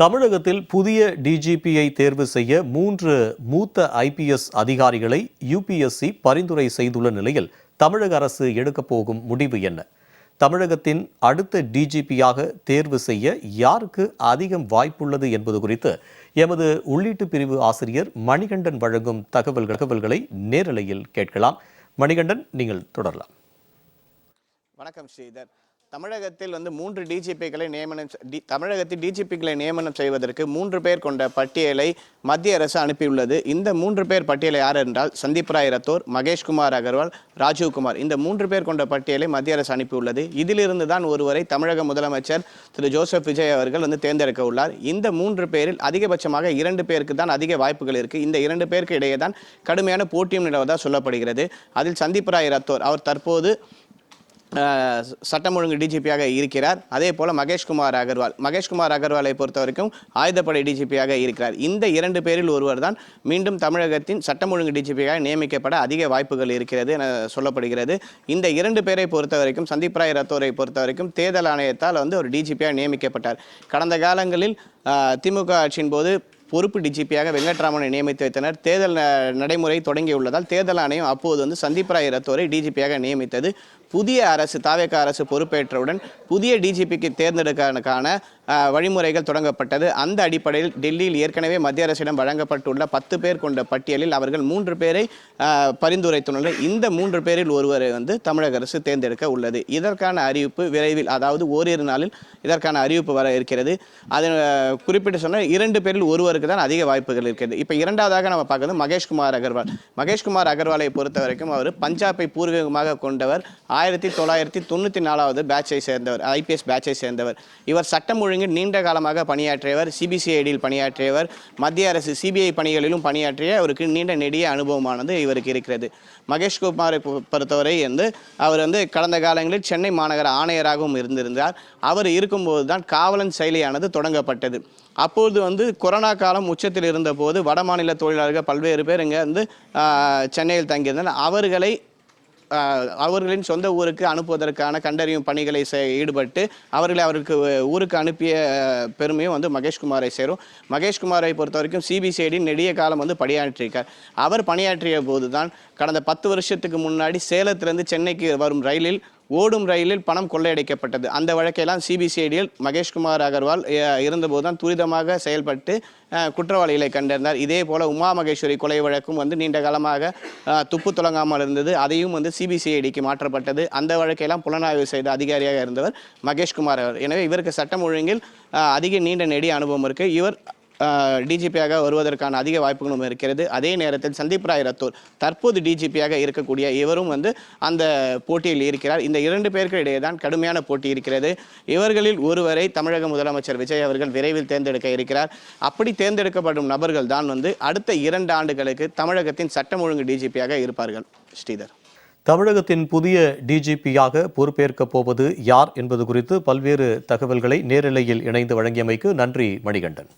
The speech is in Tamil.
தமிழகத்தில் புதிய டிஜிபியை தேர்வு செய்ய 3 மூத்த ஐபிஎஸ் அதிகாரிகளை யுபிஎஸ்சி பரிந்துரை செய்துள்ள நிலையில் தமிழக அரசு எடுக்கப் போகும் முடிவு என்ன? தமிழகத்தின் அடுத்த டிஜிபியாக தேர்வு செய்ய யாருக்கு அதிகம் வாய்ப்புள்ளது என்பது குறித்து எமது உள்ளீட்டு பிரிவு ஆசிரியர் மணிகண்டன் வழங்கும் தகவல்களை நேரலையில் கேட்கலாம். மணிகண்டன், நீங்கள் தொடரலாம். வணக்கம் ஸ்ரீதர். தமிழகத்தில் 3 டிஜிபிகளை நியமனம் செய்வதற்கு 3 பேர் கொண்ட பட்டியலை மத்திய அரசு அனுப்பியுள்ளது. இந்த 3 பேர் பட்டியலை யார் என்றால் சந்தீப் ராய் ரத்தோர், மகேஷ்குமார் அகர்வால், ராஜீவ்குமார். இந்த 3 பேர் கொண்ட பட்டியலை மத்திய அரசு அனுப்பியுள்ளது. இதிலிருந்து தான் ஒருவரை தமிழக முதலமைச்சர் திரு ஜோசப் விஜய் அவர்கள் தேர்ந்தெடுக்க உள்ளார். இந்த 3 பேரில் அதிகபட்சமாக 2 பேருக்கு தான் அதிக வாய்ப்புகள் இருக்கு. இந்த 2 பேருக்கு இடையே தான் கடுமையான போட்டியும் நிலவதாக சொல்லப்படுகிறது. அதில் சந்தீப் ராய் ரத்தோர் அவர் தற்போது சட்டம் ஒழுங்கு டிஜிபியாக இருக்கிறார். அதே போல மகேஷ்குமார் அகர்வாலை பொறுத்த வரைக்கும் ஆயுதப்படை டிஜிபியாக இருக்கிறார். இந்த 2 பேரில் ஒருவர் தான் மீண்டும் தமிழகத்தின் சட்டம் ஒழுங்கு டிஜிபியாக நியமிக்கப்பட அதிக வாய்ப்புகள் இருக்கிறது என சொல்லப்படுகிறது. இந்த 2 பேரை பொறுத்த வரைக்கும் சந்தீப் ராய் ரத்தோரை பொறுத்த வரைக்கும் தேர்தல் ஆணையத்தால் ஒரு டிஜிபியாக நியமிக்கப்பட்டார். கடந்த காலங்களில் திமுக ஆட்சியின் போது பொறுப்பு டிஜிபியாக வெங்கட்ராமனை நியமித்து வைத்தனர். தேர்தல் நடைமுறை தொடங்கியுள்ளதால் தேர்தல் ஆணையம் அப்போது சந்தீப் ராய் ரத்தோரை டிஜிபியாக நியமித்தது. புதிய அரசு தாவேகா அரசு பொறுப்பேற்றவுடன் புதிய டிஜிபிக்கு தேர்ந்தெடுக்கான வழிமுறைகள் தொடங்கப்பட்டது. அந்த அடிப்படையில் டெல்லியில் ஏற்கனவே மத்திய அரசிடம் வழங்கப்பட்டுள்ள 10 பேர் கொண்ட பட்டியலில் அவர்கள் 3 பேரை பரிந்துரைத்துள்ளனர். இந்த 3 பேரில் ஒருவரை தமிழக அரசு தேர்ந்தெடுக்க உள்ளது. இதற்கான அறிவிப்பு விரைவில், அதாவது ஓரிரு நாளில் இதற்கான அறிவிப்பு வர இருக்கிறது. அதை குறிப்பிட்டு சொன்ன 2 பேரில் ஒருவருக்கு தான் அதிக வாய்ப்புகள் இருக்கிறது. இப்போ இரண்டாவதாக நம்ம பார்க்கறது மகேஷ்குமார் அகர்வாலை பொறுத்த வரைக்கும் அவர் பஞ்சாபை பூர்வீகமாக கொண்டவர். 1994 பேட்சை சேர்ந்தவர், ஐபிஎஸ் பேட்சை சேர்ந்தவர். இவர் சட்டம் ஒழுங்கில் நீண்ட காலமாக பணியாற்றியவர். சிபிசிஐடியில் பணியாற்றியவர். மத்திய அரசு சிபிஐ பணிகளிலும் பணியாற்றிய அவருக்கு நீண்ட நெடிய அனுபவமானது இவருக்கு இருக்கிறது. மகேஷ்குமாரை பொறுத்தவரை அவர் கடந்த காலங்களில் சென்னை மாநகர ஆணையராகவும் இருந்திருந்தார். அவர் இருக்கும்போது தான் காவலன் செயலியானது தொடங்கப்பட்டது. அப்போது கொரோனா காலம் உச்சத்தில் இருந்தபோது வட மாநில தொழிலாளர்கள் பல்வேறு பேர் இங்கே சென்னையில் தங்கியிருந்தனர். அவர்களின் சொந்த ஊருக்கு அனுப்புவதற்கான கண்டறியும் பணிகளை ஈடுபட்டு அவருக்கு ஊருக்கு அனுப்பிய பெருமையும் மகேஷ்குமாரை சேரும். மகேஷ்குமாரை பொறுத்த வரைக்கும் சிபிசிஐடி நெடிய காலம் பணியாற்றியிருக்கார். அவர் பணியாற்றிய போது தான் கடந்த 10 வருஷத்துக்கு முன்னாடி சேலத்திலிருந்து சென்னைக்கு வரும் ஓடும் ரயிலில் பணம் கொள்ளையடிக்கப்பட்டது. அந்த வழக்கையெல்லாம் சிபிசிஐடியில் மகேஷ்குமார் அகர்வால் இருந்தபோது தான் துரிதமாக செயல்பட்டு குற்றவாளிகளை கண்டறிந்தார். இதே போல உமா மகேஸ்வரி கொலை வழக்கும் நீண்ட காலமாக துப்பு தொடங்காமல் இருந்தது. அதையும் சிபிசிஐடிக்கு மாற்றப்பட்டது. அந்த வழக்கையெல்லாம் புலனாய்வு செய்த அதிகாரியாக இருந்தவர் மகேஷ்குமார் அவர். எனவே இவருக்கு சட்டம் ஒழுங்கில் அதிக நீண்ட நெடிய அனுபவம் இருக்கு. இவர் டிஜிபியாக வருவதற்கான அதிக வாய்ப்புகளும் இருக்கிறது. அதே நேரத்தில் சந்தீப் ராய் ரத்தோர் தற்போது டிஜிபியாக இருக்கக்கூடிய இவரும் அந்த போட்டியில் இருக்கிறார். இந்த 2 பேருக்கு இடையே தான் கடுமையான போட்டி இருக்கிறது. இவர்களில் ஒருவரை தமிழக முதலமைச்சர் விஜய் அவர்கள் விரைவில் தேர்ந்தெடுக்க இருக்கிறார். அப்படி தேர்ந்தெடுக்கப்படும் நபர்கள் தான் அடுத்த 2 ஆண்டுகளுக்கு தமிழகத்தின் சட்டம் ஒழுங்கு டிஜிபியாக இருப்பார்கள். ஸ்ரீதர், தமிழகத்தின் புதிய டிஜிபியாக பொறுப்பேற்கப் போவது யார் என்பது குறித்து பல்வேறு தகவல்களை நேரலையில் இணைந்து வழங்கியமைக்கு நன்றி மணிகண்டன்.